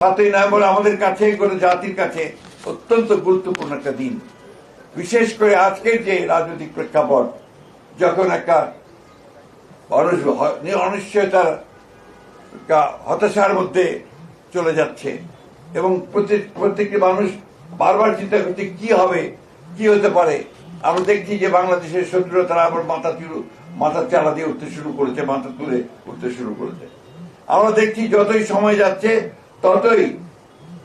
7ই November আমাদের কাছে গোটা জাতির কাছে অত্যন্ত গুরুত্বপূর্ণ একটা দিন। বিশেষ করে আজকের যে রাজনৈতিক প্রেক্ষাপট, যখন একটা অনিশ্চয়তার হতাশার মধ্যে চলে যাচ্ছে এবং প্রত্যেকটি মানুষ বারবার চিন্তা করছে কি হবে, কি হতে পারে। আমরা দেখছি যে বাংলাদেশের শত্রুরা তারা আবার মাথা চালা দিয়ে উঠতে শুরু করেছে, মাথা তুলে উঠতে শুরু করেছে। আমরা দেখছি যতই সময় যাচ্ছে ততই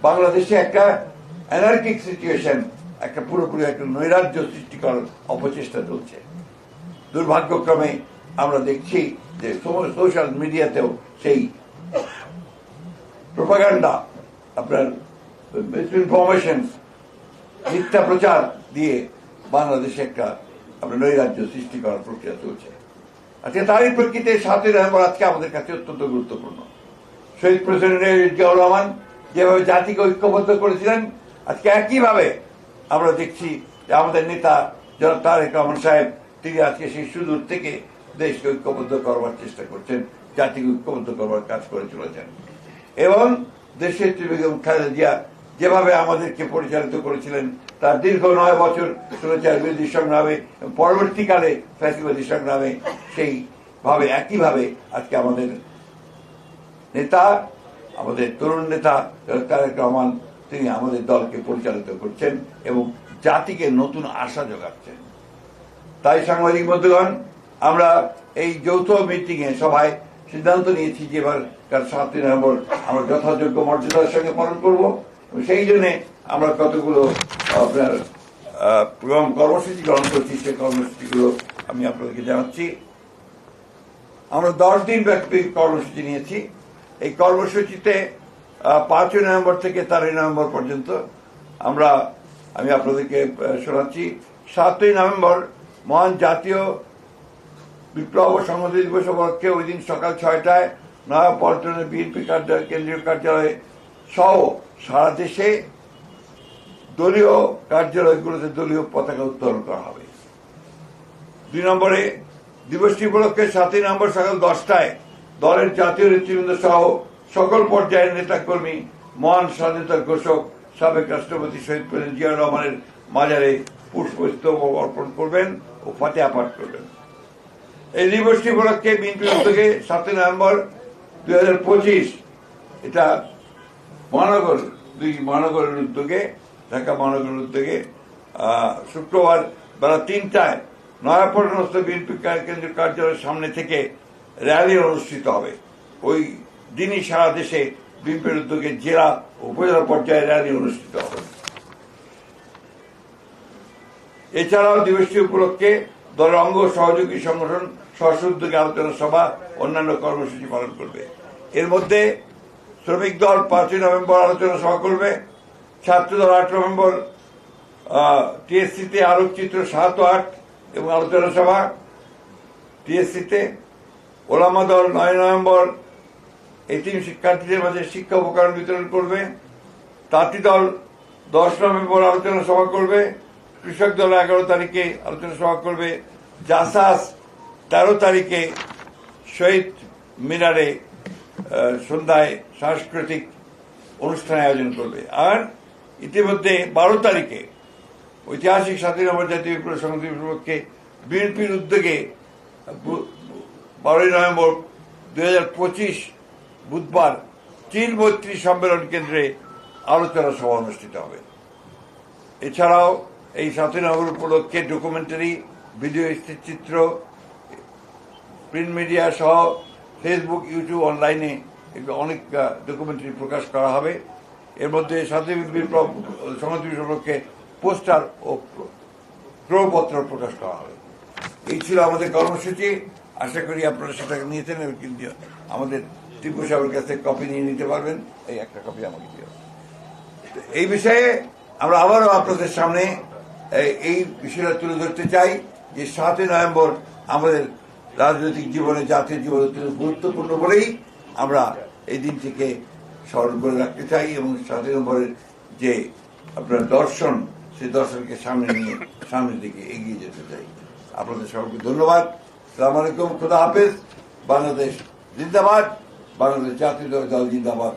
বাংলাদেশে একটা অ্যানার্কিক সিচুয়েশন, একটা পুরোপুরি একটা নৈরাজ্য সৃষ্টি করার অপচেষ্টা চলছে। দুর্ভাগ্যক্রমে আমরা দেখছি যে সোশ্যাল মিডিয়াতেও সেই প্রোপাগান্ডা, আপনার মিসইনফরমেশন, মিথ্যা প্রচার দিয়ে বাংলাদেশে একটা আপনার নৈরাজ্য সৃষ্টি করার প্রক্রিয়া চলছে। আজকে তারই প্রেক্ষিতে 7ই নভেম্বর আজকে আমাদের কাছে অত্যন্ত গুরুত্বপূর্ণ। শহীদ প্রেসিডেন্ট জিয়াউর রহমান যেভাবে জাতিকে ঐক্যবদ্ধ করেছিলেন, আজকে একইভাবে আমরা দেখছি যে আমাদের নেতা জনাব তারেক রহমান সাহেব তিনি আজকে সেই সুদূর থেকে দেশকে ঐক্যবদ্ধ করবার চেষ্টা করছেন, জাতিকে ঐক্যবদ্ধ করবার কাজ করে চলেছেন। এবং দেশের বেগম খালেদা জিয়া যেভাবে আমাদেরকে পরিচালিত করেছিলেন, তার দীর্ঘ 9 বছর স্বৈরাচার বিরোধী সংগ্রামে, পরবর্তীকালে ফ্যাসিবাদী সংগ্রামে, সেইভাবে একইভাবে আজকে আমাদের নেতা, আমাদের তরুণ নেতা তারেক রহমান তিনি আমাদের দলকে পরিচালিত করছেন এবং জাতিকে নতুন আশা যোগাচ্ছেন। তাই সাংবাদিক বন্ধুগণ, আমরা এই যৌথ মিটিংয়ে সবাই সিদ্ধান্ত নিয়েছি যে এবার 7ই নভেম্বর আমরা যথাযোগ্য মর্যাদার সঙ্গে পালন করব। সেই জন্য আমরা কতগুলো আপনার কর্মসূচি গ্রহণ করছি, সেই কর্মসূচিগুলো আমি আপনাদেরকে জানাচ্ছি। আমরা 10 দিন ব্যাপী কর্মসূচি নিয়েছি। এই কর্মসূচিতে 5ই নভেম্বর থেকে 13ই নভেম্বর পর্যন্ত আমি আপনাদেরকে শোনাচ্ছি। 7ই নভেম্বর মহান জাতীয় বিপ্লব ও সংহতি দিবস উপলক্ষে ওই দিন সকাল 6টায় নয়াপল্টনের বিএনপি কেন্দ্রীয় কার্যালয়ে সহ সারা দেশে দলীয় কার্যালয়গুলোতে দলীয় পতাকা উত্তোলন করা হবে। 2 নম্বরে দিবসটি উপলক্ষে 7ই নভেম্বর সকাল 10টায় দলের জাতীয় নেতৃবৃন্দ সহ সকল পর্যায়ের নেতাকর্মী মহান স্বাধীনতার ঘোষক সাবেক রাষ্ট্রপতি শহীদ প্রেসিডেন্ট জিয়াউর রহমানের মাজারে পুষ্পস্তবক অর্পণ করবেন ও ফাতিহা পাঠ করবেন। এই দিবসটি উপলক্ষে বিএনপির উদ্যোগে 7ই নভেম্বর 2025 এটা মহানগরের উদ্যোগে, ঢাকা মহানগরের উদ্যোগে শুক্রবার বেলা 3টায় নয়াপল্টনস্থ বিএনপি কেন্দ্রীয় কার্যালয়ের সামনে থেকে র্যালি অনুষ্ঠিত হবে। ওই দিনই সারা দেশে বিএনপির উদ্যোগে জেলা ও উপজেলা পর্যায়ে র্যালি অনুষ্ঠিত হবে। এছাড়াও দিবসটি উপলক্ষে দলের অঙ্গ সহযোগী সংগঠন স্ব উদ্যোগে আলোচনা সভা, অন্যান্য কর্মসূচি পালন করবে। এর মধ্যে শ্রমিক দল 5ই নভেম্বর আলোচনা সভা করবে, ছাত্র দল 8 নভেম্বর টিএসসিতে আলোকচিত্র 7 ও 8 এবং আলোচনা সভা টিএসসিতে, ওলামা দল 9 নভেম্বর এতিম শিক্ষার্থীদের মাঝে শিক্ষা উপকরণ বিতরণ করবে, তাঁতি দল 10 নভেম্বর আলোচনা সভা করবে, কৃষক দল 11 তারিখে আলোচনা সভা করবে, জাসাস 13 তারিখে শহীদ মিনারে সন্ধ্যায় সাংস্কৃতিক অনুষ্ঠান আয়োজন করবে। আর ইতিমধ্যে 12 তারিখে ঐতিহাসিক 7ই নভেম্বর জাতীয় বিপ্লব সংহতি দিবস উপলক্ষে বিএনপির উদ্যোগে 12ই নভেম্বর 2025 বুধবার চীন মৈত্রী সম্মেলন কেন্দ্রে আলোচনা সভা অনুষ্ঠিত হবে। এছাড়াও এই 7ই নভেম্বর উপলক্ষে ডকুমেন্টারি, ভিডিও চিত্র, প্রিন্ট মিডিয়া সহ ফেসবুক, ইউটিউব, অনলাইনে অনেক ডকুমেন্টারি প্রকাশ করা হবে। এর মধ্যে 7ই বিপ্লব সংহতি দিবস উপলক্ষে পোস্টার ও ক্রয়পত্র প্রকাশ করা হবে। এই ছিল আমাদের কর্মসূচি। আশা করি আপনারা সেটা নিয়েছেন এবং কিন্তু আমাদের টিপু সাহেবের কাছে কপি নিয়ে নিতে পারবেন। এই একটা কপি আমাকে দিও। এই বিষয়ে আমরা আবারও আপনাদের সামনে এই বিষয়টা তুলে ধরতে চাই যে 7ই নভেম্বর আমাদের রাজনৈতিক জীবনে, জাতীয় জীবনে গুরুত্বপূর্ণ বলেই আমরা এই দিনটিকে স্মরণ করে রাখতে চাই এবং 7ই নভেম্বরের যে আপনার দর্শন, সেই দর্শনকে সামনে নিয়ে সামনের দিকে এগিয়ে যেতে চাই। আপনাদের সবাইকে ধন্যবাদ। আসসালামু আলাইকুম, খুদা হাফেজ। বাংলাদেশ জিন্দাবাদ, বাংলাদেশ জাতীয় দল জিন্দাবাদ।